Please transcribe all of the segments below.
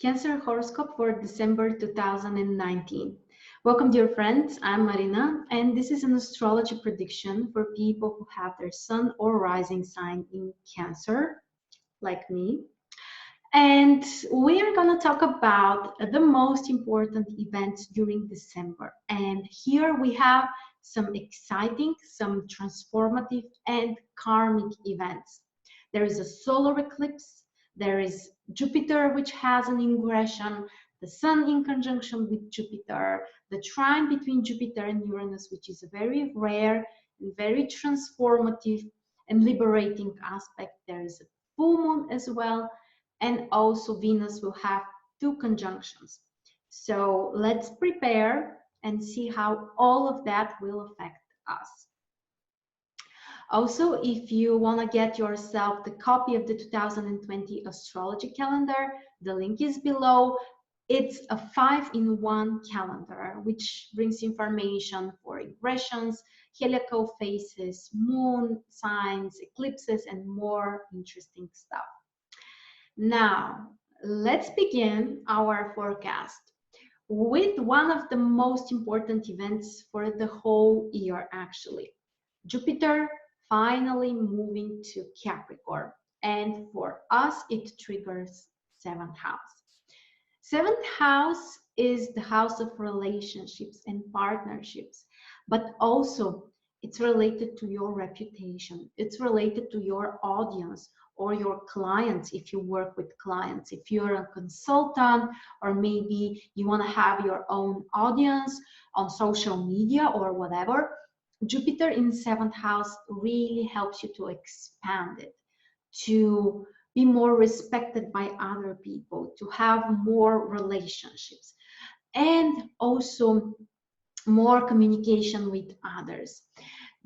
Cancer horoscope for December 2019. Welcome, dear friends. I'm Marina, and this is an astrology prediction for people who have their sun or rising sign in Cancer, like me. And we are going to talk about the most important events during December. And here we have some exciting, some transformative, and karmic events. There is a solar eclipse. There is Jupiter, which has an ingression, the Sun in conjunction with Jupiter, the trine between Jupiter and Uranus, which is a very rare and very transformative and liberating aspect. There is a full moon as well, and also Venus will have two conjunctions. So let's prepare and see how all of that will affect us. Also, if you want to get yourself the copy of the 2020 astrology calendar, the link is below. It's a 5-in-1 calendar, which brings information for ingressions, heliacal phases, moon signs, eclipses, and more interesting stuff. Now, let's begin our forecast with one of the most important events for the whole year, actually. Jupiter finally moving to Capricorn, and for us it triggers 7th house. 7th house is the house of relationships and partnerships, but also it's related to your reputation. It's related to your audience or your clients if you work with clients. If you're a consultant, or maybe you want to have your own audience on social media or whatever, Jupiter in 7th house really helps you to expand it, to be more respected by other people, to have more relationships, and also more communication with others.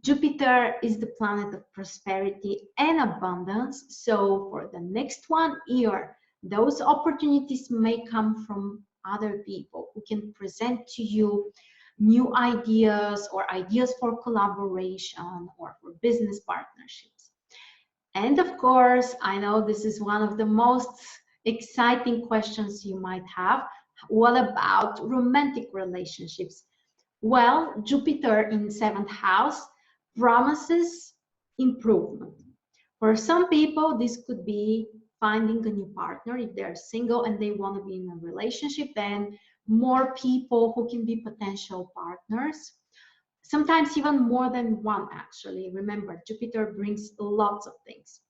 Jupiter is the planet of prosperity and abundance. So for the next 1 year, those opportunities may come from other people who can present to you new ideas or ideas for collaboration or for business partnerships. And of course, I know this is one of the most exciting questions you might have. What about romantic relationships? Well, Jupiter in 7th house promises improvement. For some people, this could be finding a new partner. If they're single and they want to be in a relationship, then more people who can be potential partners. Sometimes even more than one, actually. Remember, Jupiter brings lots of things.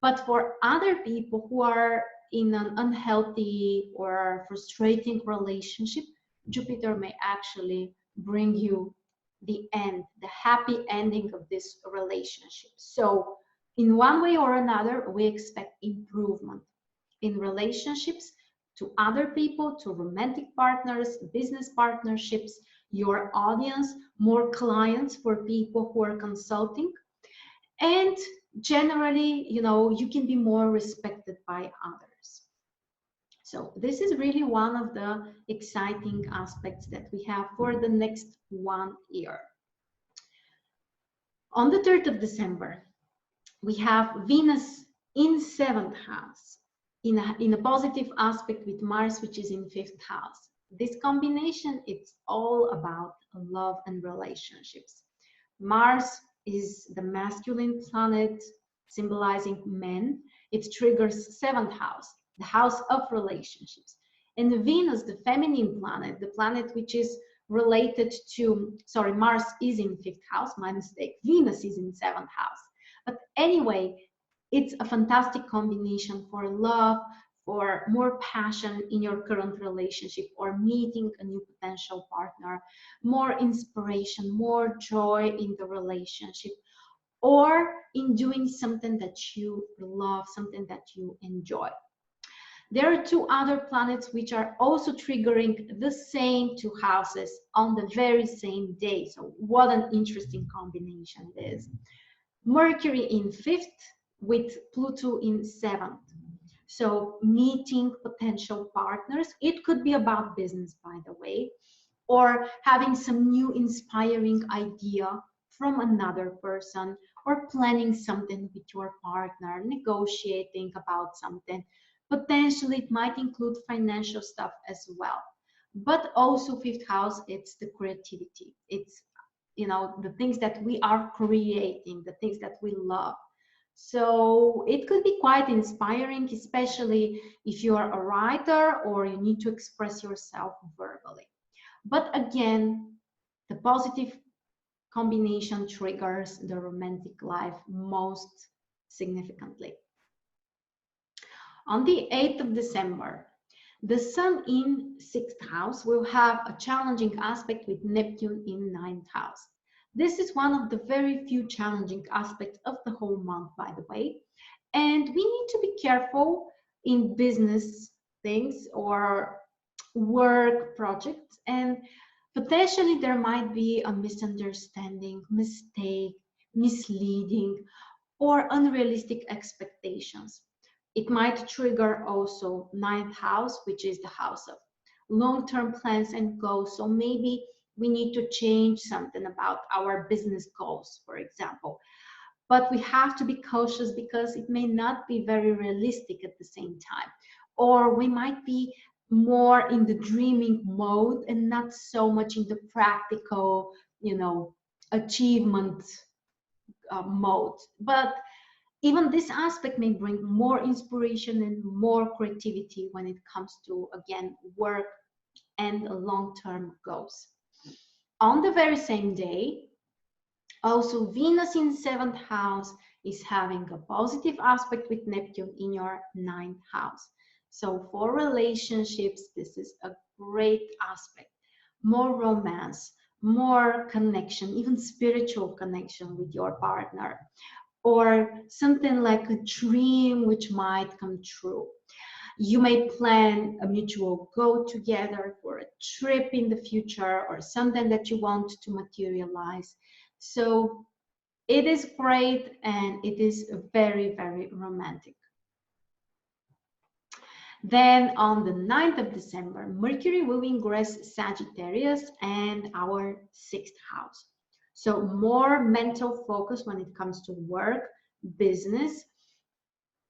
But for other people who are in an unhealthy or frustrating relationship, Jupiter may actually bring you the end, the happy ending of this relationship. So in one way or another, we expect improvement in relationships, to other people, to romantic partners, business partnerships, your audience, more clients for people who are consulting. And generally, you can be more respected by others. So this is really one of the exciting aspects that we have for the next 1 year. On the 3rd of December, we have Venus in 7th house, in a positive aspect with Mars, which is in 5th house. This combination, it's all about love and relationships. Mars is the masculine planet symbolizing men. It triggers 7th house, the house of relationships. And Venus, the feminine planet, the planet which is related to, sorry, Mars is in 5th house, my mistake. Venus is in 7th house. But anyway, it's a fantastic combination for love, for more passion in your current relationship, or meeting a new potential partner, more inspiration, more joy in the relationship, or in doing something that you love, something that you enjoy. There are 2 other planets which are also triggering the same 2 houses on the very same day. So what an interesting combination it is. Mercury in 5th with Pluto in 7th. So meeting potential partners. It could be about business, by the way, or having some new inspiring idea from another person, or planning something with your partner, negotiating about something. Potentially, it might include financial stuff as well. But also fifth house, it's the creativity. It's, you know, the things that we are creating, the things that we love. So it could be quite inspiring, especially if you are a writer or you need to express yourself verbally. But again, the positive combination triggers the romantic life most significantly. On the 8th of December, the Sun in 6th house will have a challenging aspect with Neptune in 9th house. This is one of the very few challenging aspects of the whole month, by the way. And we need to be careful in business things or work projects. And potentially there might be a misunderstanding, mistake, misleading, or unrealistic expectations. It might trigger also 9th house, which is the house of long-term plans and goals. So maybe we need to change something about our business goals, for example. But we have to be cautious because it may not be very realistic at the same time. Or we might be more in the dreaming mode and not so much in the practical, you know, achievement mode. But even this aspect may bring more inspiration and more creativity when it comes to, again, work and long-term goals. On the very same day, also Venus in 7th house is having a positive aspect with Neptune in your 9th house. So for relationships, this is a great aspect. More romance, more connection, even spiritual connection with your partner, or something like a dream which might come true. You may plan a mutual go together for a trip in the future or something that you want to materialize. So it is great and it is very, very romantic. Then on the 9th of December, Mercury will ingress Sagittarius and our 6th house. So more mental focus when it comes to work, business.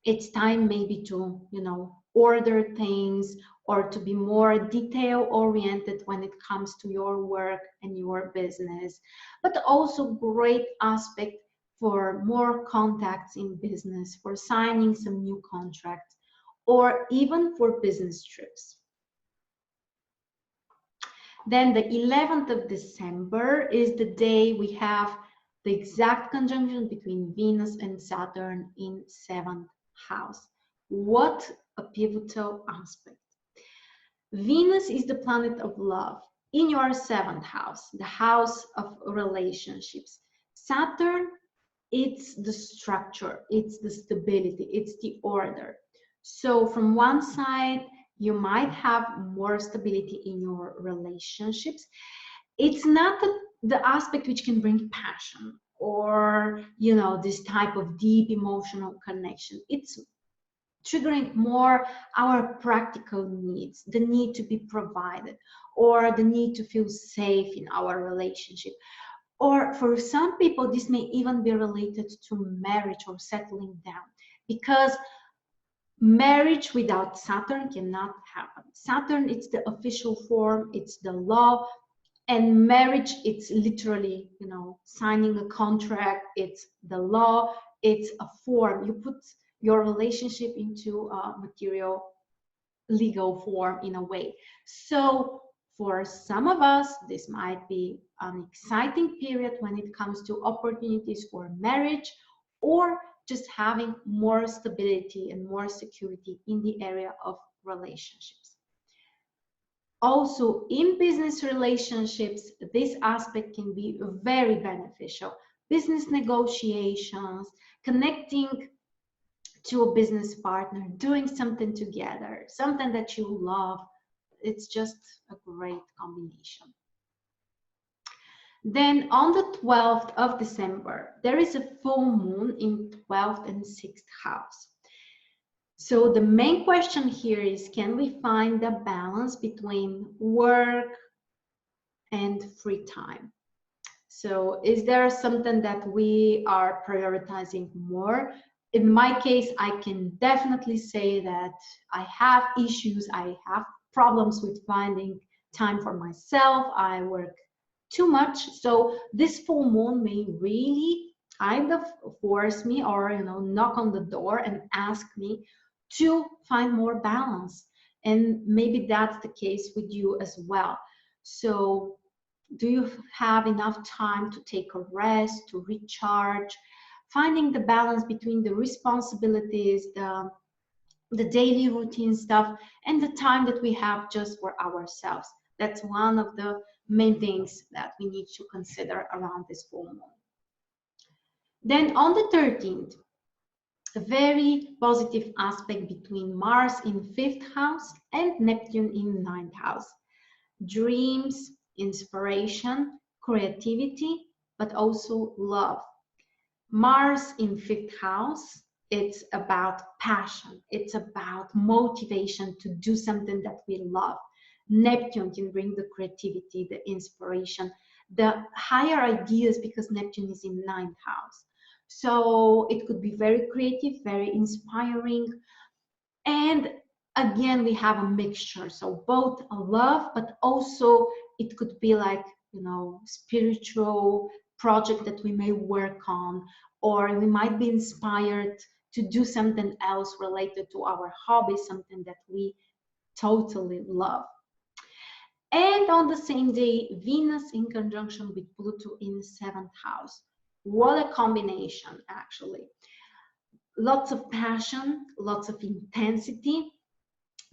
It's time maybe to, you know, order things or to be more detail oriented when it comes to your work and your business. But also great aspect for more contacts in business, for signing some new contracts, or even for business trips. Then the 11th of December is the day we have the exact conjunction between Venus and Saturn in 7th house. What a pivotal aspect. Venus is the planet of love in your 7th house, the house of relationships. Saturn, it's the structure, it's the stability, it's the order. So from one side, you might have more stability in your relationships. It's not the aspect which can bring passion or, you know, this type of deep emotional connection. It's triggering more our practical needs, the need to be provided, or the need to feel safe in our relationship. Or for some people, this may even be related to marriage or settling down, because marriage without Saturn cannot happen. Saturn, it's the official form, it's the law, and marriage, it's literally, you know, signing a contract, it's the law, it's a form. You put your relationship into a material, legal form in a way. So for some of us, this might be an exciting period when it comes to opportunities for marriage, or just having more stability and more security in the area of relationships. Also, in business relationships, this aspect can be very beneficial. Business negotiations, connecting to a business partner, doing something together, something that you love. It's just a great combination. Then on the 12th of December, there is a full moon in 12th and 6th house. So the main question here is, can we find the balance between work and free time? So is there something that we are prioritizing more? In my case, I can definitely say that I have issues. I have problems with finding time for myself. I work too much. So this full moon may really kind of force me, or knock on the door and ask me to find more balance. And maybe that's the case with you as well. So do you have enough time to take a rest, to recharge? Finding the balance between the responsibilities, the daily routine stuff, and the time that we have just for ourselves. That's one of the main things that we need to consider around this full moon. Then on the 13th, a very positive aspect between Mars in 5th house and Neptune in 9th house. Dreams, inspiration, creativity, but also love. Mars in 5th house, it's about passion. It's about motivation to do something that we love. Neptune can bring the creativity, the inspiration, the higher ideas, because Neptune is in 9th house. So it could be very creative, very inspiring. And again, we have a mixture. So both a love, but also it could be like, spiritual project that we may work on, or we might be inspired to do something else related to our hobby, something that we totally love. And on the same day, Venus in conjunction with Pluto in 7th house. What a combination, actually. Lots of passion, lots of intensity,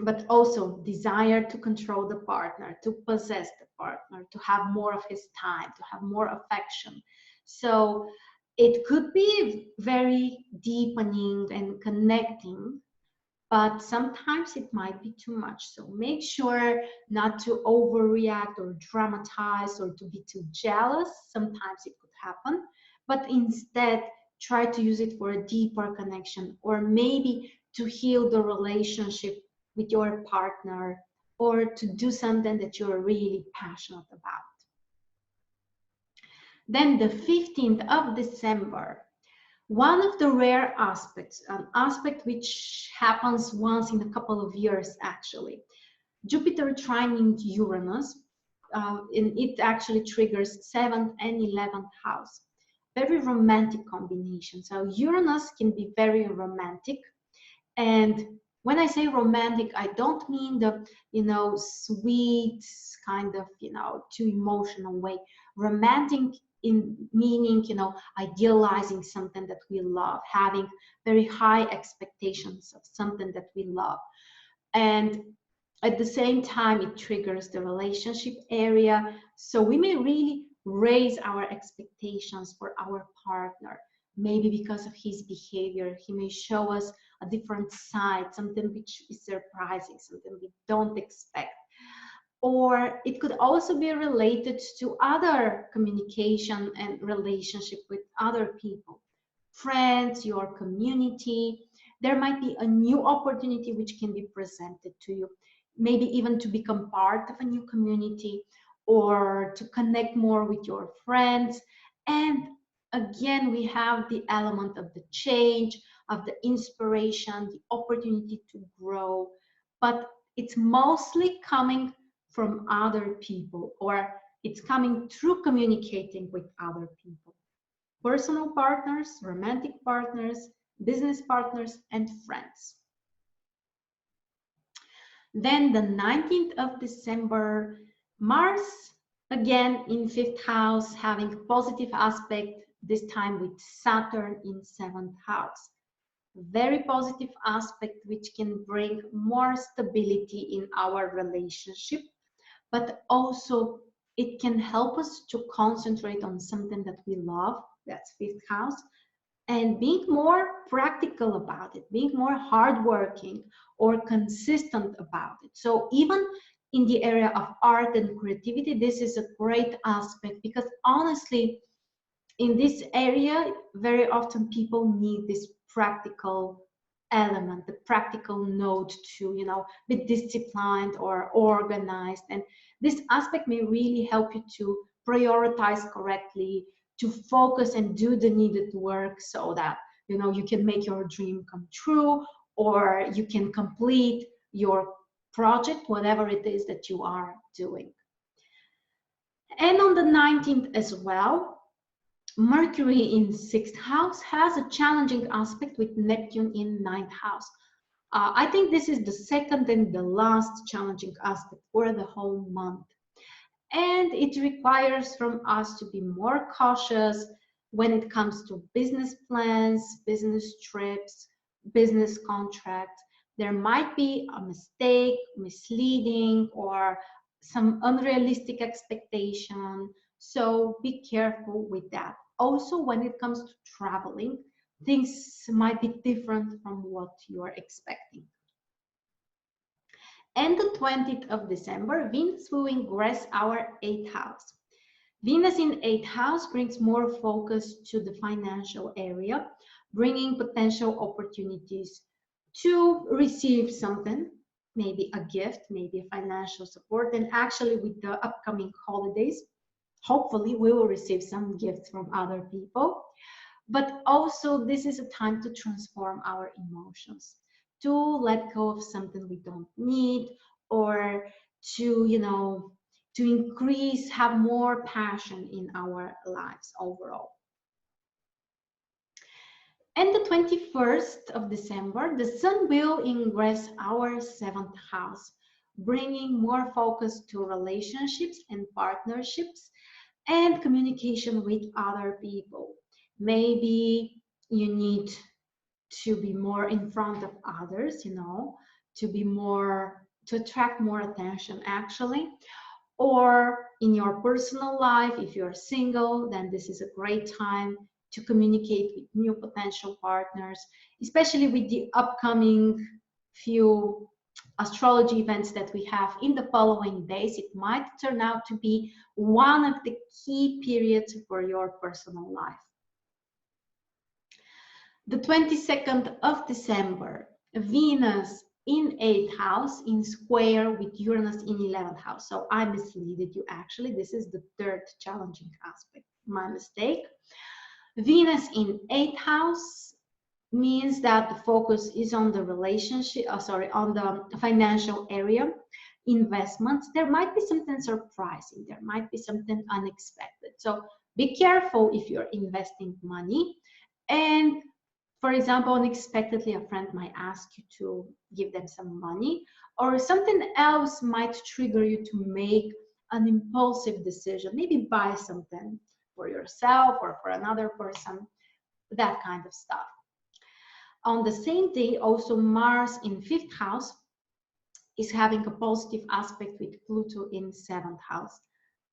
but also desire to control the partner, to possess the partner, to have more of his time, to have more affection. So it could be very deepening and connecting, but sometimes it might be too much. So make sure not to overreact or dramatize or to be too jealous. Sometimes it could happen, but instead try to use it for a deeper connection, or maybe to heal the relationship with your partner, or to do something that you're really passionate about. Then the 15th of December, one of the rare aspects, an aspect which happens once in a couple of years actually, Jupiter trining Uranus, and it actually triggers 7th and 11th house. Very romantic combination. So Uranus can be very romantic, and when I say romantic, I don't mean the, sweet kind of, too emotional way. Romantic in meaning, idealizing something that we love, having very high expectations of something that we love. And at the same time, it triggers the relationship area. So we may really raise our expectations for our partner. Maybe because of his behavior, he may show us a different side, something which is surprising, something we don't expect. Or it could also be related to other communication and relationship with other people, friends, your community. There might be a new opportunity which can be presented to you, maybe even to become part of a new community, or to connect more with your friends. And again, we have the element of the change, of the inspiration, the opportunity to grow, but it's mostly coming from other people, or it's coming through communicating with other people. Personal partners, romantic partners, business partners, and friends. Then the 19th of December, Mars, again in 5th house, having a positive aspect, this time with Saturn in 7th house. Very positive aspect which can bring more stability in our relationship, but also it can help us to concentrate on something that we love, that's 5th house, and being more practical about it, being more hardworking or consistent about it. So even in the area of art and creativity, this is a great aspect, because honestly, in this area, very often people need this practical element, the practical note to, be disciplined or organized. And this aspect may really help you to prioritize correctly, to focus and do the needed work, so that you can make your dream come true, or you can complete your project, whatever it is that you are doing. And on the 19th as well, Mercury in 6th house has a challenging aspect with Neptune in 9th house. I think this is the second and the last challenging aspect for the whole month. And it requires from us to be more cautious when it comes to business plans, business trips, business contracts. There might be a mistake, misleading, or some unrealistic expectation. So be careful with that. Also, when it comes to traveling, things might be different from what you're expecting. And the 20th of December, Venus will ingress our 8th house. Venus in 8th house brings more focus to the financial area, bringing potential opportunities to receive something, maybe a gift, maybe a financial support. And actually, with the upcoming holidays, hopefully we will receive some gifts from other people. But also, this is a time to transform our emotions, to let go of something we don't need, or to increase, have more passion in our lives overall. And the 21st of December, the Sun will ingress our 7th house, bringing more focus to relationships and partnerships and communication with other people. Maybe you need to be more in front of others, to attract more attention actually. Or in your personal life, if you're single, then this is a great time to communicate with new potential partners, especially with the upcoming few astrology events that we have in the following days. It might turn out to be one of the key periods for your personal life. The 22nd of December, Venus in 8th house in square with Uranus in 11th house. So I misleaded you actually. This is the third challenging aspect. My mistake. Venus in 8th house means that the focus is on the relationship, on the financial area, investments. There might be something surprising. There might be something unexpected. So be careful if you're investing money. And for example, unexpectedly, a friend might ask you to give them some money, or something else might trigger you to make an impulsive decision, maybe buy something for yourself or for another person, that kind of stuff. On the same day, also Mars in 5th house is having a positive aspect with Pluto in 7th house.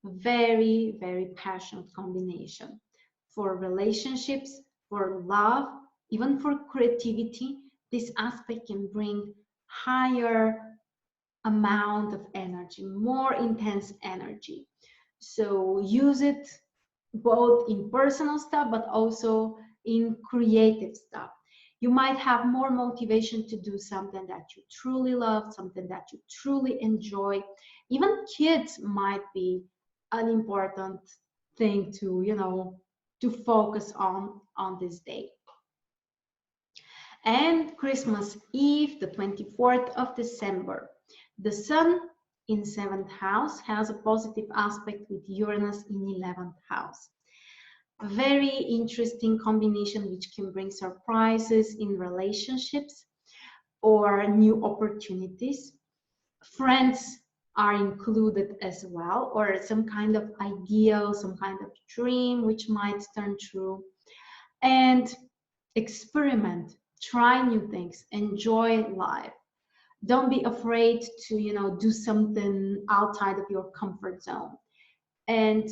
Very, very passionate combination for relationships, for love, even for creativity. This aspect can bring higher amount of energy, more intense energy. So use it both in personal stuff, but also in creative stuff. You might have more motivation to do something that you truly love, something that you truly enjoy. Even kids might be an important thing to focus on this day. And Christmas Eve, the 24th of December, the Sun in 7th house has a positive aspect with Uranus in 11th house. A very interesting combination which can bring surprises in relationships or new opportunities. Friends are included as well, or some kind of ideal, some kind of dream which might turn true. And experiment, try new things, enjoy life. Don't be afraid to do something outside of your comfort zone, and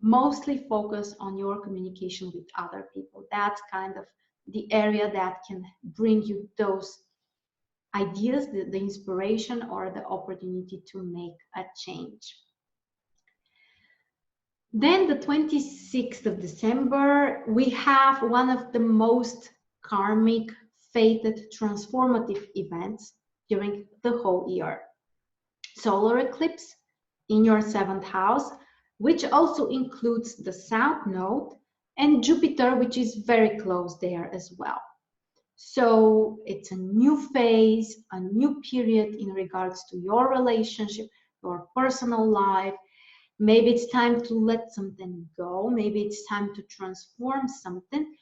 mostly focus on your communication with other people. That's kind of the area that can bring you those ideas, the inspiration or the opportunity to make a change. Then the 26th of December, we have one of the most karmic, fated, transformative events during the whole year. Solar eclipse in your 7th house, which also includes the South Node and Jupiter, which is very close there as well. So it's a new phase, a new period in regards to your relationship, your personal life. Maybe it's time to let something go. Maybe it's time to transform something.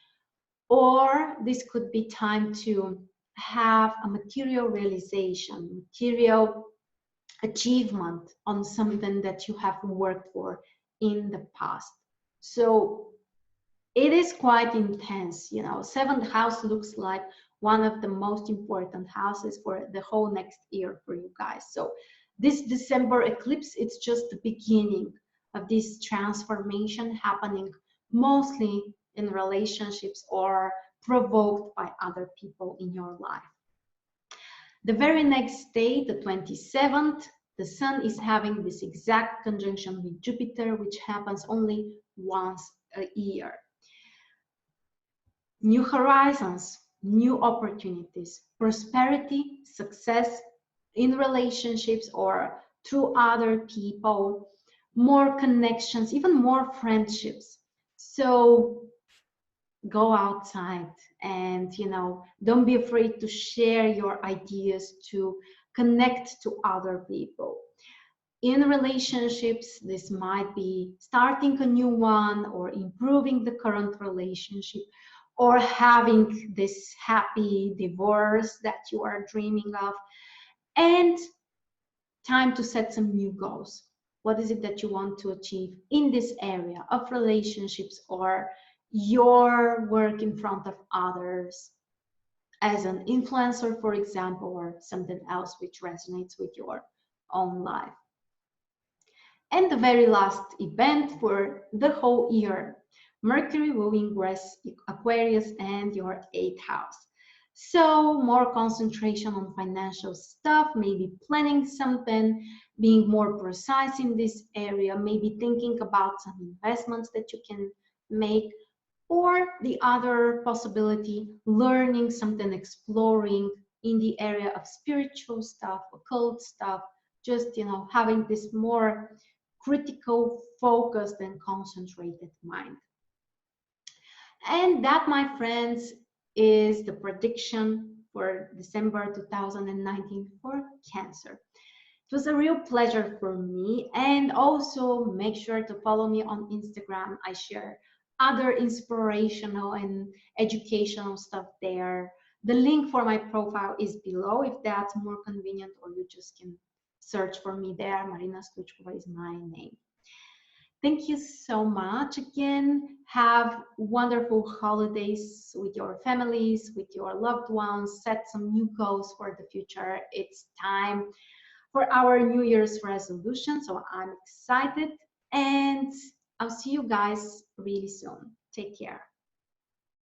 Or this could be time to have a material realization, material achievement on something that you have worked for in the past. So it is quite intense. You know, seventh house looks like one of the most important houses for the whole next year for you guys. So this December eclipse, it's just the beginning of this transformation happening mostly in relationships or provoked by other people in your life. The very next day, the 27th, the sun is having this exact conjunction with Jupiter, which happens only once a year. New horizons, new opportunities, prosperity, success in relationships or through other people, more connections, even more friendships. So go outside and, you know, don't be afraid to share your ideas, to connect to other people. In relationships, this might be starting a new one or improving the current relationship or having this happy divorce that you are dreaming of, and time to set some new goals. What is it that you want to achieve in this area of relationships or your work in front of others as an influencer, for example, or something else which resonates with your own life. And the very last event for the whole year, Mercury will ingress Aquarius and your 8th house. So more concentration on financial stuff, maybe planning something, being more precise in this area, maybe thinking about some investments that you can make, or the other possibility, learning something, exploring in the area of spiritual stuff, occult stuff, just, you know, having this more critical, focused, and concentrated mind. And that, my friends, is the prediction for December 2019 for Cancer. It was a real pleasure for me, and also make sure to follow me on Instagram. I share other inspirational and educational stuff there. The link for my profile is below if that's more convenient, or you just can search for me there. Marina Stuchkova is my name. Thank you so much again. Have wonderful holidays with your families, with your loved ones. Set some new goals for the future. It's time for our New Year's resolution, so I'm excited, and I'll see you guys really soon. Take care.